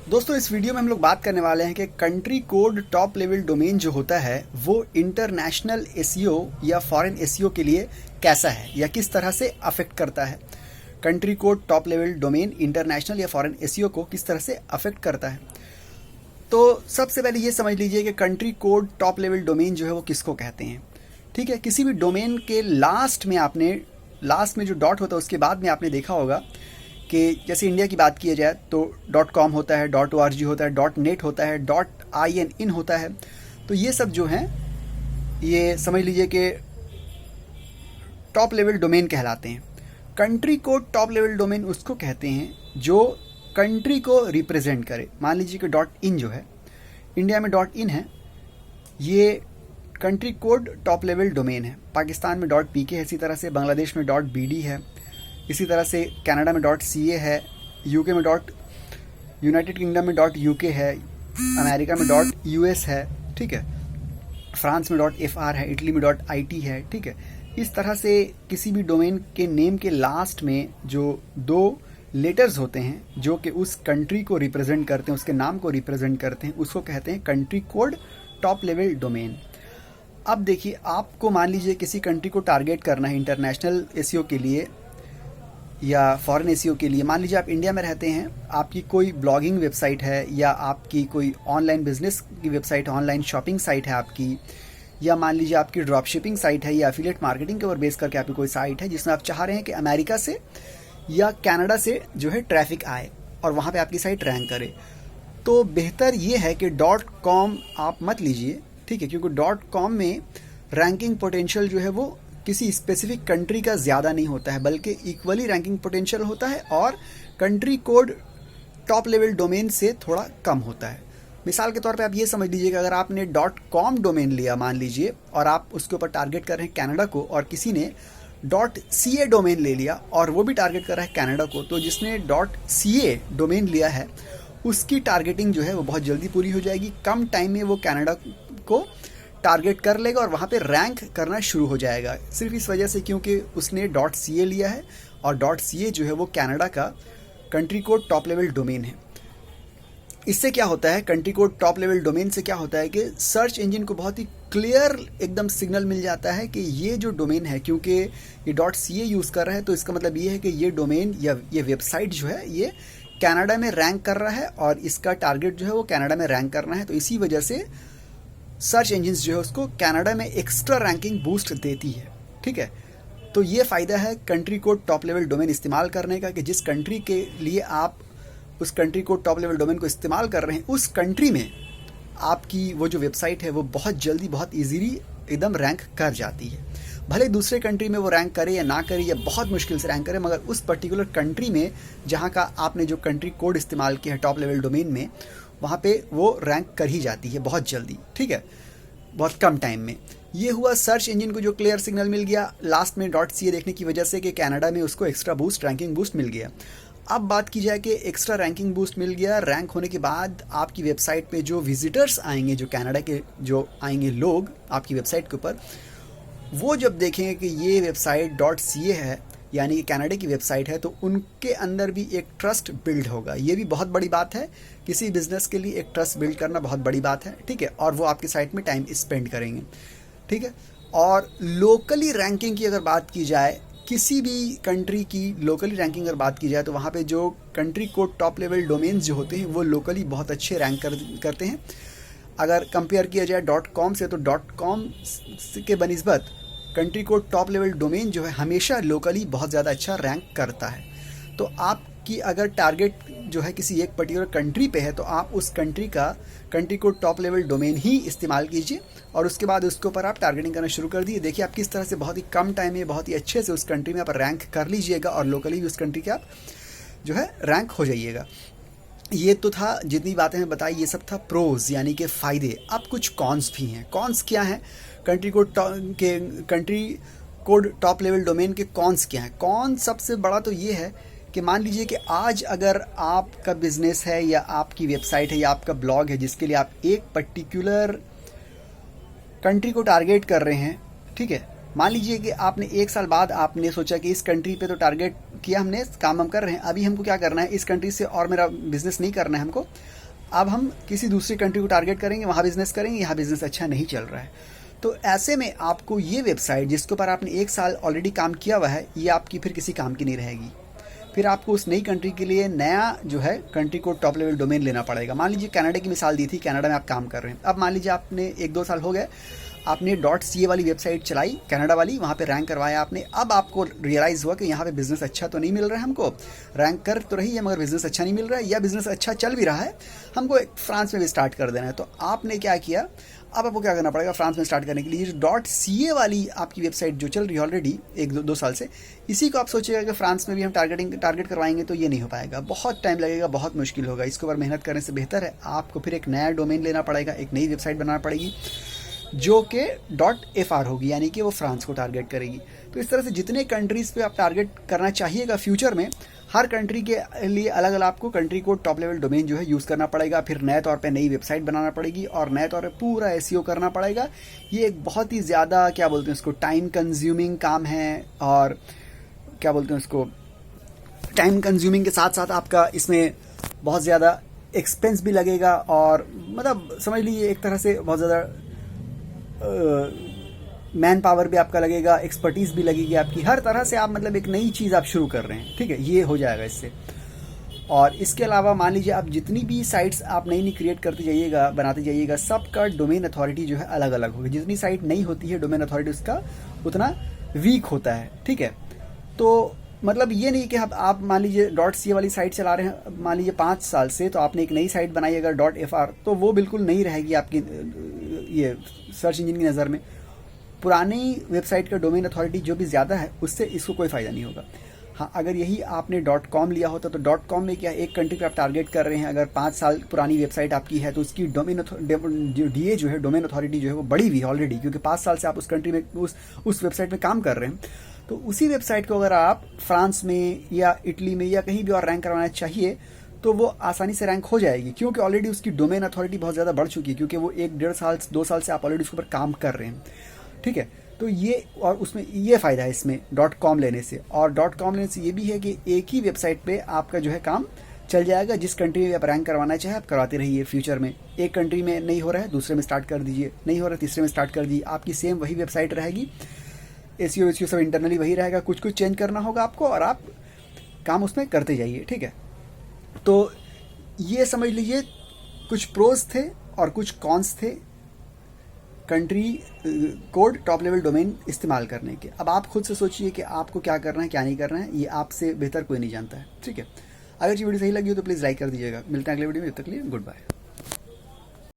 दोस्तों इस वीडियो में हम लोग बात करने वाले हैं कि country code top level domain जो होता है वो इंटरनेशनल एसईओ या फॉरेन एसईओ के लिए कैसा है या किस तरह से अफेक्ट करता है। Country code top level domain international या फॉरेन एसईओ को किस तरह से अफेक्ट करता है। तो सबसे पहले ये समझ लीजिए कि country code top level domain जो है वो किसको कहते हैं। ठीक है, किसी भी डोमेन के लास्ट में जो डॉट होता है उसके बाद में आपने देखा होगा कि जैसे इंडिया की बात की जाए तो .com होता है, .org होता है, .net होता है, .in होता है। तो ये सब जो हैं ये समझ लीजिए कि टॉप लेवल डोमेन कहलाते हैं। Country code top level domain उसको कहते हैं जो कंट्री को रिप्रेजेंट करे। मान लीजिए कि .in जो है, इंडिया में .in है, ये country code top level domain है। पाकिस्तान में .pk है, इसी तरह से बांग्लादेश में .bd है, इसी तरह से कनाडा में .ca है, यूके में यूनाइटेड किंगडम में .uk है, अमेरिका में .us है, ठीक है, फ्रांस में .fr है, इटली में .it है। ठीक है, इस तरह से किसी भी डोमेन के नेम के लास्ट में जो दो लेटर्स होते हैं जो कि उस कंट्री को रिप्रेजेंट करते हैं, उसके नाम को रिप्रेजेंट करते हैं, उसको कहते हैं country code top level domain. अब देखिए, आपको मान लीजिए किसी कंट्री को टारगेट करना है इंटरनेशनल एसईओ के लिए या फॉरेन एसईओ के लिए। मान लीजिए आप इंडिया में रहते हैं, आपकी कोई ब्लॉगिंग वेबसाइट है या आपकी कोई ऑनलाइन बिजनेस की वेबसाइट, ऑनलाइन शॉपिंग साइट है आपकी, या मान लीजिए आपकी ड्रॉप शिपिंग साइट है या एफिलिएट मार्केटिंग के ऊपर बेस करके आपकी कोई साइट है जिसमें आप चाह रहे हैं कि अमेरिका से या कनाडा से जो है ट्रैफिक आए और वहाँ पे आपकी साइट रैंक करे। तो बेहतर ये है कि .com आप मत लीजिए, ठीक है, क्योंकि .com में रैंकिंग पोटेंशियल जो है वो किसी स्पेसिफिक कंट्री का ज़्यादा नहीं होता है, बल्कि इक्वली रैंकिंग पोटेंशियल होता है और country code top level domain से थोड़ा कम होता है। मिसाल के तौर पे आप ये समझ लीजिए कि अगर आपने .com डोमेन लिया मान लीजिए और आप उसके ऊपर टारगेट कर रहे हैं कनाडा को, और किसी ने .ca डोमेन ले लिया और वो भी टारगेट कर रहा है कनाडा को, तो जिसने .ca डोमेन लिया है उसकी टारगेटिंग जो है वो बहुत जल्दी पूरी हो जाएगी। कम टाइम में वो कनाडा को टारगेट कर लेगा और वहाँ पे रैंक करना शुरू हो जाएगा, सिर्फ इस वजह से क्योंकि उसने .ca लिया है और .ca जो है वो कनाडा का country code top level domain है। इससे क्या होता है, country code top level domain से क्या होता है कि सर्च इंजन को बहुत ही क्लियर एकदम सिग्नल मिल जाता है कि ये जो डोमेन है, क्योंकि ये .ca यूज़ कर रहा है तो इसका मतलब ये है कि ये डोमेन या ये वेबसाइट जो है ये कनाडा में रैंक कर रहा है और इसका टारगेट जो है वो कनाडा में रैंक करना है। तो इसी वजह से सर्च इंजिन्स जो है उसको कनाडा में एक्स्ट्रा रैंकिंग बूस्ट देती है। ठीक है, तो ये फ़ायदा है country code top level domain इस्तेमाल करने का कि जिस कंट्री के लिए आप उस country code top level domain को इस्तेमाल कर रहे हैं उस कंट्री में आपकी वो जो वेबसाइट है वो बहुत जल्दी बहुत इजीली एकदम रैंक कर जाती है। भले दूसरे कंट्री में वो रैंक करे या ना करे या बहुत मुश्किल से रैंक करे, मगर उस पर्टिकुलर कंट्री में जहाँ का आपने जो कंट्री कोड इस्तेमाल किया है टॉप लेवल डोमेन में, वहाँ पे वो रैंक कर ही जाती है बहुत जल्दी। ठीक है, बहुत कम टाइम में। ये हुआ सर्च इंजन को जो क्लियर सिग्नल मिल गया लास्ट में .ca देखने की वजह से कि कनाडा में उसको एक्स्ट्रा बूस्ट, रैंकिंग बूस्ट मिल गया। अब बात की जाए कि एक्स्ट्रा रैंकिंग बूस्ट मिल गया, रैंक होने के बाद आपकी वेबसाइट पे जो विजिटर्स आएंगे, जो कनाडा के जो आएंगे लोग आपकी वेबसाइट के ऊपर, वो जब देखेंगे कि ये वेबसाइट .ca है यानी कि कनाडा की वेबसाइट है, तो उनके अंदर भी एक ट्रस्ट बिल्ड होगा। ये भी बहुत बड़ी बात है, किसी बिजनेस के लिए एक ट्रस्ट बिल्ड करना बहुत बड़ी बात है। ठीक है, और वो आपकी साइट में टाइम स्पेंड करेंगे। ठीक है, और लोकली रैंकिंग की अगर बात की जाए, किसी भी कंट्री की लोकली रैंकिंग अगर बात की जाए, तो वहाँ पे जो country code top level domains जो होते हैं वो लोकली बहुत अच्छे रैंक करते हैं। अगर कंपेयर किया जाए .com से, तो .com के बनिस्बत country code top level domain जो है हमेशा लोकली बहुत ज़्यादा अच्छा रैंक करता है। तो आपकी अगर टारगेट जो है किसी एक पर्टिकुलर कंट्री पे है, तो आप उस कंट्री का country code top level domain ही इस्तेमाल कीजिए और उसके बाद उसके ऊपर आप टारगेटिंग करना शुरू कर दिए। देखिए आप किस तरह से बहुत ही कम टाइम में बहुत ही अच्छे से उस कंट्री में आप रैंक कर लीजिएगा और लोकली भी उस कंट्री के आप जो है रैंक हो जाइएगा। ये तो था, जितनी बातें मैं बताई ये सब था प्रोज यानी कि फ़ायदे। अब कुछ कॉन्स भी हैं। कॉन्स क्या हैं country code top level domain के कॉन्स क्या हैं? कॉन सबसे बड़ा तो ये है कि मान लीजिए कि आज अगर आपका बिजनेस है या आपकी वेबसाइट है या आपका ब्लॉग है जिसके लिए आप एक पर्टिकुलर कंट्री को टारगेट कर रहे हैं, ठीक है, मान लीजिए कि आपने 1 साल बाद आपने सोचा कि इस कंट्री पे तो टारगेट किया हमने, काम हम कर रहे हैं, अभी हमको क्या करना है, इस कंट्री से और मेरा बिजनेस नहीं करना है हमको, अब हम किसी दूसरी कंट्री को टारगेट करेंगे, वहाँ बिजनेस करेंगे, यहाँ बिजनेस अच्छा नहीं चल रहा है। तो ऐसे में आपको ये वेबसाइट जिसके ऊपर आपने 1 साल ऑलरेडी काम किया हुआ है, ये आपकी फिर किसी काम की नहीं रहेगी। फिर आपको उस नई कंट्री के लिए नया जो है country code top level domain लेना पड़ेगा। मान लीजिए कनाडा की मिसाल दी थी, कनाडा में आप काम कर रहे हैं, अब मान लीजिए आपने 1-2 साल हो गए, आपने .ca वाली वेबसाइट चलाई कनाडा वाली, वहाँ पे रैंक करवाया आपने, अब आपको रियलाइज़ हुआ कि यहाँ पे बिज़नेस अच्छा तो नहीं मिल रहा है हमको, रैंक कर तो रही है मगर बिज़नेस अच्छा नहीं मिल रहा है, या बिज़नेस अच्छा चल भी रहा है, हमको फ्रांस में भी स्टार्ट कर देना है। तो आपने क्या किया, अब आपको क्या करना पड़ेगा, फ्रांस में स्टार्ट करने के लिए जो .ca वाली आपकी वेबसाइट जो चल रही है ऑलरेडी 1-2 साल से, इसी को आप सोचिएगा कि फ्रांस में भी हम टारगेट करवाएंगे, तो ये नहीं हो पाएगा, बहुत टाइम लगेगा, बहुत मुश्किल होगा। इसके ऊपर मेहनत करने से बेहतर है आपको फिर एक नया डोमेन लेना पड़ेगा, एक नई वेबसाइट बनाना पड़ेगी जो कि .fr होगी, यानी कि वो फ्रांस को टारगेट करेगी। तो इस तरह से जितने कंट्रीज़ पे आप टारगेट करना चाहिएगा फ्यूचर में, हर कंट्री के लिए अलग अलग आपको country code top level domain जो है यूज़ करना पड़ेगा, फिर नए तौर पे नई वेबसाइट बनाना पड़ेगी और नए तौर पे पूरा एसईओ करना पड़ेगा। ये एक बहुत ही ज़्यादा क्या बोलते हैं उसको, टाइम कंज्यूमिंग काम है, और क्या बोलते हैं उसको, टाइम कंज्यूमिंग के साथ साथ आपका इसमें बहुत ज़्यादा एक्सपेंस भी लगेगा, और मतलब समझ लीजिए एक तरह से बहुत ज़्यादा मैन पावर भी आपका लगेगा, एक्सपर्टीज़ भी लगेगी आपकी, हर तरह से आप मतलब एक नई चीज़ आप शुरू कर रहे हैं, ठीक है, ये हो जाएगा इससे। और इसके अलावा मान लीजिए आप जितनी भी साइट्स आप नई नई क्रिएट करते जाइएगा, बनाते जाइएगा, सबका डोमेन अथॉरिटी जो है अलग अलग होगी। जितनी साइट नई होती है डोमेन अथॉरिटी उसका उतना वीक होता है, ठीक है। तो मतलब ये नहीं कि आप मान लीजिए .ca वाली साइट चला रहे हैं मान लीजिए 5 साल से, तो आपने एक नई साइट बनाई अगर .fr, तो वो बिल्कुल नहीं रहेगी आपकी ये सर्च इंजन की नज़र में। पुरानी वेबसाइट का डोमेन अथॉरिटी जो भी ज़्यादा है उससे इसको कोई फ़ायदा नहीं होगा। हाँ, अगर यही आपने .com लिया होता तो .com में क्या, एक कंट्री पर आप टारगेट कर रहे हैं, अगर 5 साल पुरानी वेबसाइट आपकी है तो उसकी डोमेन DA जो है, डोमेन अथॉरिटी जो है वो बड़ी हुई ऑलरेडी, क्योंकि 5 साल से आप उस कंट्री में उस वेबसाइट में काम कर रहे हैं। तो उसी वेबसाइट को अगर आप फ्रांस में या इटली में या कहीं भी और रैंक करवाना चाहिए तो वो आसानी से रैंक हो जाएगी, क्योंकि ऑलरेडी उसकी डोमेन अथॉरिटी बहुत ज़्यादा बढ़ चुकी है, क्योंकि वो 1-1.5 साल 2 साल से आप ऑलरेडी उसके ऊपर काम कर रहे हैं, ठीक है। तो ये, और उसमें ये फ़ायदा है इसमें .com लेने से, और .com लेने से ये भी है कि एक ही वेबसाइट पे आपका जो है काम चल जाएगा, जिस कंट्री में आप रैंक करवाना चाहे आप करवाते रहिए। फ्यूचर में एक कंट्री में नहीं हो रहा है दूसरे में स्टार्ट कर दीजिए, नहीं हो रहा है तीसरे में स्टार्ट कर दीजिए, आपकी सेम वही वेबसाइट रहेगी, एसईओ सब इंटरनली वही रहेगा, कुछ चेंज करना होगा आपको और आप काम उसमें करते जाइए, ठीक है। तो ये समझ लीजिए कुछ प्रोज थे और कुछ कॉन्स थे country code top level domain इस्तेमाल करने के। अब आप खुद से सोचिए कि आपको क्या करना है क्या नहीं करना है, ये आपसे बेहतर कोई नहीं जानता है, ठीक है। अगर ये वीडियो सही लगी हो तो प्लीज़ लाइक कर दीजिएगा। मिलते हैं अगले वीडियो में, तब तक के लिए गुड बाय।